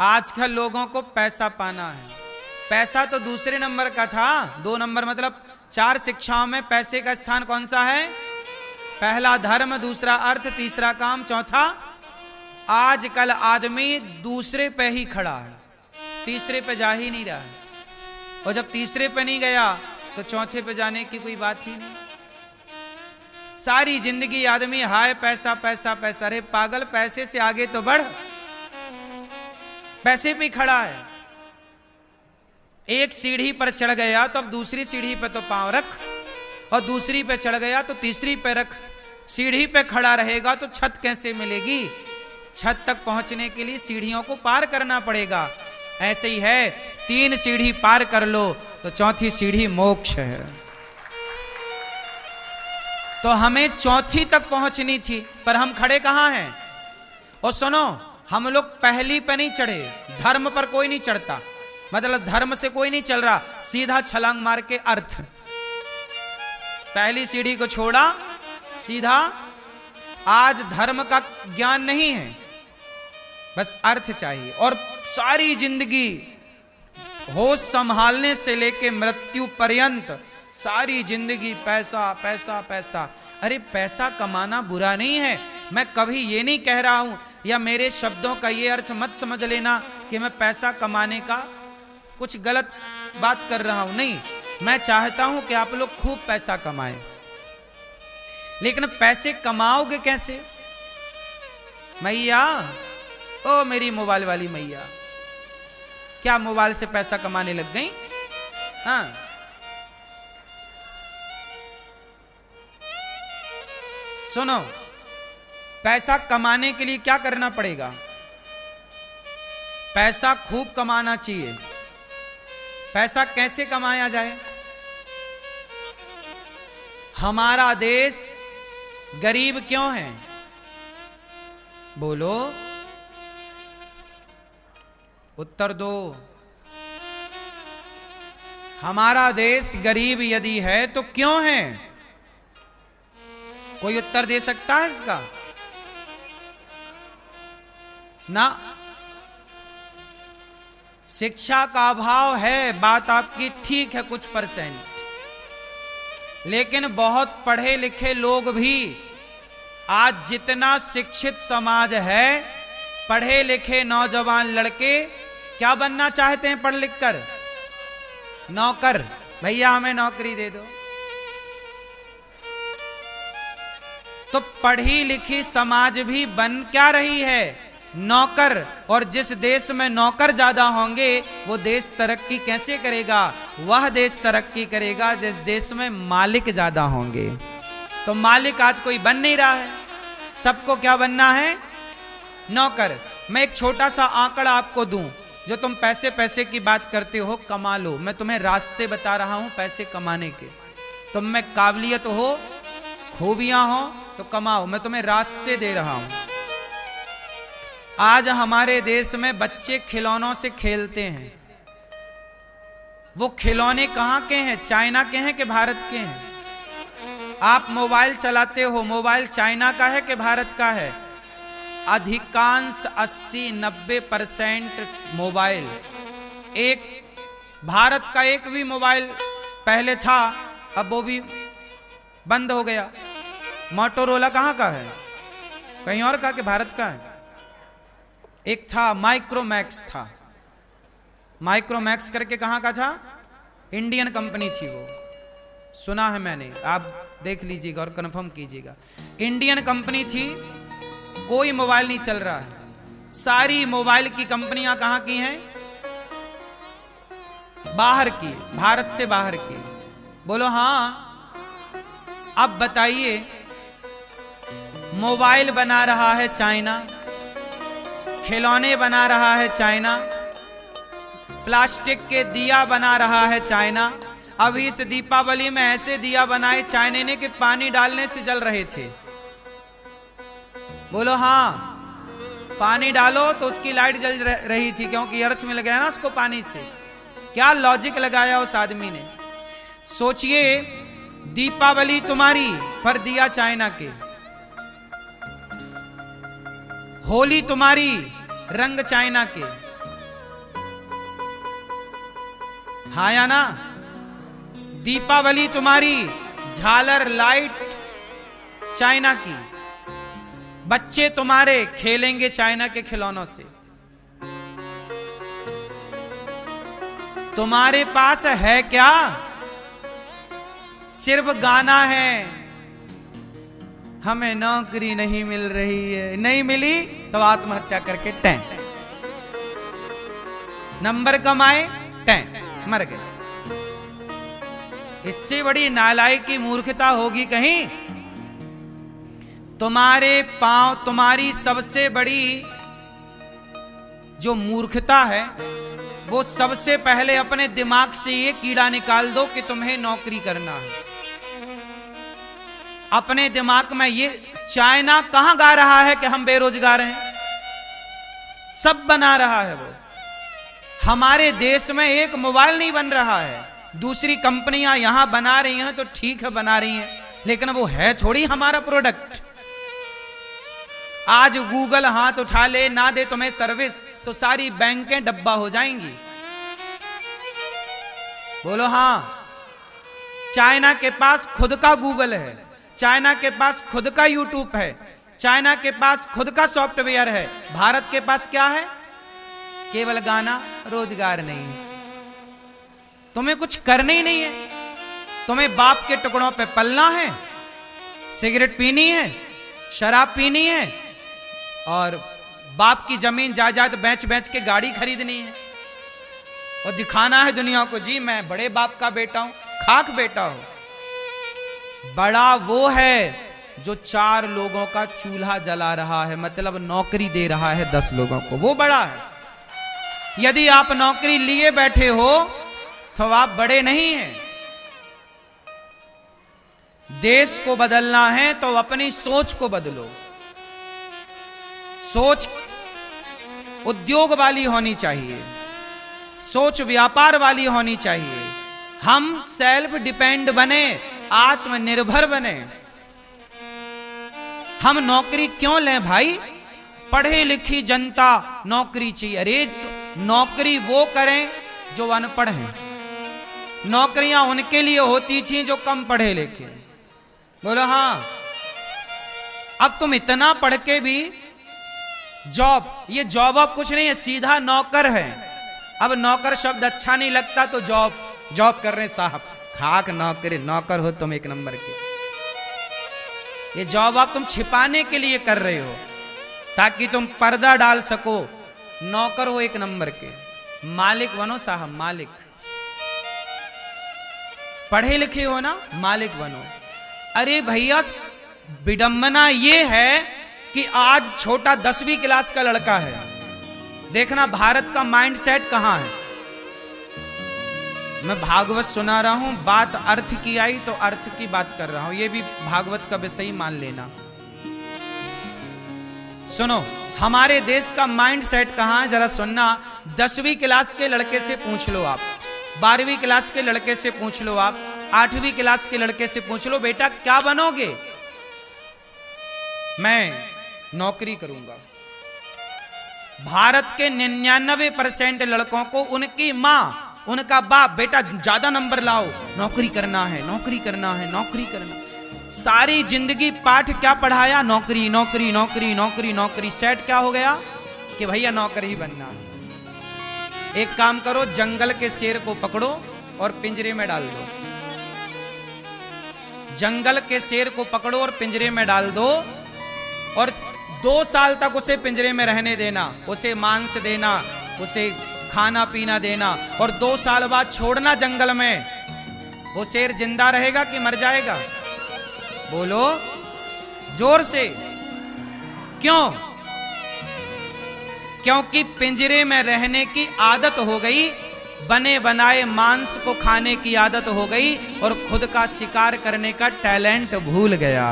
आजकल लोगों को पैसा पाना है। पैसा तो दूसरे नंबर का था, 2 नंबर मतलब 4 शिक्षाओं में पैसे का स्थान कौन सा है? पहला धर्म, दूसरा अर्थ, तीसरा काम, चौथा। आजकल आदमी दूसरे पे ही खड़ा है, तीसरे पे जा ही नहीं रहा है। और जब तीसरे पे नहीं गया तो चौथे पे जाने की कोई बात ही नहीं। सारी जिंदगी आदमी हाय पैसा पैसा पैसा। अरे पागल, पैसे से आगे तो बढ़, पैसे पे खड़ा है। एक सीढ़ी पर चढ़ गया तो अब दूसरी सीढ़ी पे तो पांव रख, और दूसरी पे चढ़ गया तो तीसरी पे रख। सीढ़ी पे खड़ा रहेगा तो छत कैसे मिलेगी? छत तक पहुंचने के लिए सीढ़ियों को पार करना पड़ेगा। ऐसे ही है, 3 सीढ़ी पार कर लो तो चौथी सीढ़ी मोक्ष है। तो हमें चौथी तक पहुंचनी थी, पर हम खड़े कहां हैं? और सुनो, हम लोग पहली पे नहीं चढ़े। धर्म पर कोई नहीं चढ़ता, मतलब धर्म से कोई नहीं चल रहा, सीधा छलांग मार के अर्थ। पहली सीढ़ी को छोड़ा, सीधा। आज धर्म का ज्ञान नहीं है, बस अर्थ चाहिए। और सारी जिंदगी होश संभालने से लेके मृत्यु पर्यंत सारी जिंदगी पैसा पैसा पैसा। अरे पैसा कमाना बुरा नहीं है, मैं कभी ये नहीं कह रहा हूं, या मेरे शब्दों का ये अर्थ मत समझ लेना कि मैं पैसा कमाने का कुछ गलत बात कर रहा हूं। नहीं, मैं चाहता हूं कि आप लोग खूब पैसा कमाएं, लेकिन पैसे कमाओगे कैसे? मैया, ओ मेरी मोबाइल वाली मैया, क्या मोबाइल से पैसा कमाने लग गई? हाँ, सुनो, पैसा कमाने के लिए क्या करना पड़ेगा? पैसा खूब कमाना चाहिए। पैसा कैसे कमाया जाए? हमारा देश गरीब क्यों है? बोलो, उत्तर दो। हमारा देश गरीब यदि है तो क्यों है? कोई उत्तर दे सकता है इसका? ना। शिक्षा का अभाव है, बात आपकी ठीक है कुछ %, लेकिन बहुत पढ़े लिखे लोग भी, आज जितना शिक्षित समाज है, पढ़े लिखे नौजवान लड़के क्या बनना चाहते हैं पढ़ लिख कर? नौकर। भैया हमें नौकरी दे दो। तो पढ़ी लिखी समाज भी बन क्या रही है? नौकर। और जिस देश में नौकर ज्यादा होंगे वो देश तरक्की कैसे करेगा? वह देश तरक्की करेगा जिस देश में मालिक ज्यादा होंगे। तो मालिक आज कोई बन नहीं रहा है, सबको क्या बनना है? नौकर। मैं एक छोटा सा आंकड़ा आपको दूं, जो तुम पैसे पैसे की बात करते हो, कमा लो। मैं तुम्हें रास्ते बता रहा हूं पैसे कमाने के। तुम में काबिलियत हो, खूबियां हो तो कमाओ, मैं तुम्हें रास्ते दे रहा हूं। आज हमारे देश में बच्चे खिलौनों से खेलते हैं। वो खिलौने कहां के हैं? चाइना के हैं कि भारत के हैं? आप मोबाइल चलाते हो, मोबाइल चाइना का है कि भारत का है? अधिकांश 80-90% मोबाइल, एक भारत का एक भी मोबाइल पहले था, अब वो भी बंद हो गया। मोटोरोला कहाँ का है? कहीं और का कि भारत का है? एक था माइक्रोमैक्स था, माइक्रोमैक्स करके कहाँ का था? इंडियन कंपनी थी वो, सुना है मैंने, आप देख लीजिएगा और कंफर्म कीजिएगा। इंडियन कंपनी थी, कोई मोबाइल नहीं चल रहा है। सारी मोबाइल की कंपनियां कहां की हैं? बाहर की, भारत से बाहर की। बोलो हाँ। अब बताइए, मोबाइल बना रहा है चाइना, खिलौने बना रहा है चाइना, प्लास्टिक के दिया बना रहा है चाइना। अभी इस दीपावली में ऐसे दिया बनाए चाइना ने कि पानी डालने से जल रहे थे। बोलो हाँ। पानी डालो तो उसकी लाइट जल रही थी, क्योंकि अर्थ मिल गया ना उसको पानी से। क्या लॉजिक लगाया उस आदमी ने। सोचिए, दीपावली तुम्हारी पर दिया चाइना के, होली तुम्हारी रंग चाइना के, हाँ या ना? दीपावली तुम्हारी झालर लाइट चाइना की, बच्चे तुम्हारे खेलेंगे चाइना के खिलौनों से। तुम्हारे पास है क्या? सिर्फ गाना है, हमें नौकरी नहीं मिल रही है, नहीं मिली तो आत्महत्या करके टैं, नंबर कमाए टैं, मर गए। इससे बड़ी नालायकी की मूर्खता होगी कहीं? तुम्हारे पांव, तुम्हारी सबसे बड़ी जो मूर्खता है वो सबसे पहले अपने दिमाग से ये कीड़ा निकाल दो कि तुम्हें नौकरी करना है। अपने दिमाग में ये, चाइना कहां गा रहा है कि हम बेरोजगार हैं? सब बना रहा है वो। हमारे देश में एक मोबाइल नहीं बन रहा है। दूसरी कंपनियां यहां बना रही हैं तो ठीक है बना रही हैं, लेकिन वो है थोड़ी हमारा प्रोडक्ट। आज गूगल हाथ उठा ले, ना दे तुम्हें सर्विस तो सारी बैंकें डब्बा हो जाएंगी। बोलो हां। चाइना के पास खुद का गूगल है, चाइना के पास खुद का यूट्यूब है, चाइना के पास खुद का सॉफ्टवेयर है। भारत के पास क्या है? केवल गाना, रोजगार नहीं है। तुम्हें कुछ करना ही नहीं है। तुम्हें बाप के टुकड़ों पे पलना है, सिगरेट पीनी है, शराब पीनी है और बाप की जमीन जायदाद बेच बेच के गाड़ी खरीदनी है और दिखाना है दुनिया को, जी मैं बड़े बाप का बेटा हूं। खाक बेटा हो। बड़ा वो है जो 4 लोगों का चूल्हा जला रहा है, मतलब नौकरी दे रहा है 10 लोगों को, वो बड़ा है। यदि आप नौकरी लिए बैठे हो तो आप बड़े नहीं हैं। देश को बदलना है तो अपनी सोच को बदलो। सोच उद्योग वाली होनी चाहिए, सोच व्यापार वाली होनी चाहिए। हम सेल्फ डिपेंड बने, आत्मनिर्भर बने। हम नौकरी क्यों लें भाई? पढ़े लिखी जनता नौकरी चाहिए। अरे नौकरी वो करें जो अनपढ़ हैं। नौकरियां उनके लिए होती थी जो कम पढ़े लिखे। बोलो हाँ। अब तुम इतना पढ़ के भी जॉब, ये जॉब अब कुछ नहीं है, सीधा नौकर है। अब नौकर शब्द अच्छा नहीं लगता तो जॉब कर रहे साहब। खाक नौकरी, नौकर हो तुम एक नंबर के। ये जॉब आप तुम छिपाने के लिए कर रहे हो ताकि तुम पर्दा डाल सको। नौकर हो एक नंबर के, मालिक बनो साहब, मालिक। पढ़े लिखे हो ना, मालिक बनो। अरे भैया विडंबना ये है कि आज छोटा 10वीं क्लास का लड़का है। देखना भारत का माइंडसेट कहां है। मैं भागवत सुना रहा हूं, बात अर्थ की आई तो अर्थ की बात कर रहा हूं। ये भी भागवत का विषय ही मान लेना। सुनो हमारे देश का माइंडसेट कहां है, जरा सुनना। 10वीं क्लास के लड़के से पूछ लो आप, 12वीं क्लास के लड़के से पूछ लो आप, 8वीं क्लास के लड़के से पूछ लो, बेटा क्या बनोगे? मैं नौकरी करूंगा। भारत के 99% लड़कों को उनकी मां, उनका बाप, बेटा ज्यादा नंबर लाओ, नौकरी करना है, नौकरी करना है, नौकरी करना। सारी जिंदगी पाठ क्या पढ़ाया? नौकरी नौकरी नौकरी नौकरी नौकरी। सेट क्या हो गया कि भैया नौकर ही बनना है। एक काम करो, जंगल के शेर को पकड़ो और पिंजरे में डाल दो। जंगल के शेर को पकड़ो और पिंजरे में डाल दो और 2 साल तक उसे पिंजरे में रहने देना, उसे मांस देना, उसे खाना पीना देना और 2 साल बाद छोड़ना जंगल में। वो शेर जिंदा रहेगा कि मर जाएगा? बोलो जोर से। क्यों? क्योंकि पिंजरे में रहने की आदत हो गई, बने बनाए मांस को खाने की आदत हो गई और खुद का शिकार करने का टैलेंट भूल गया।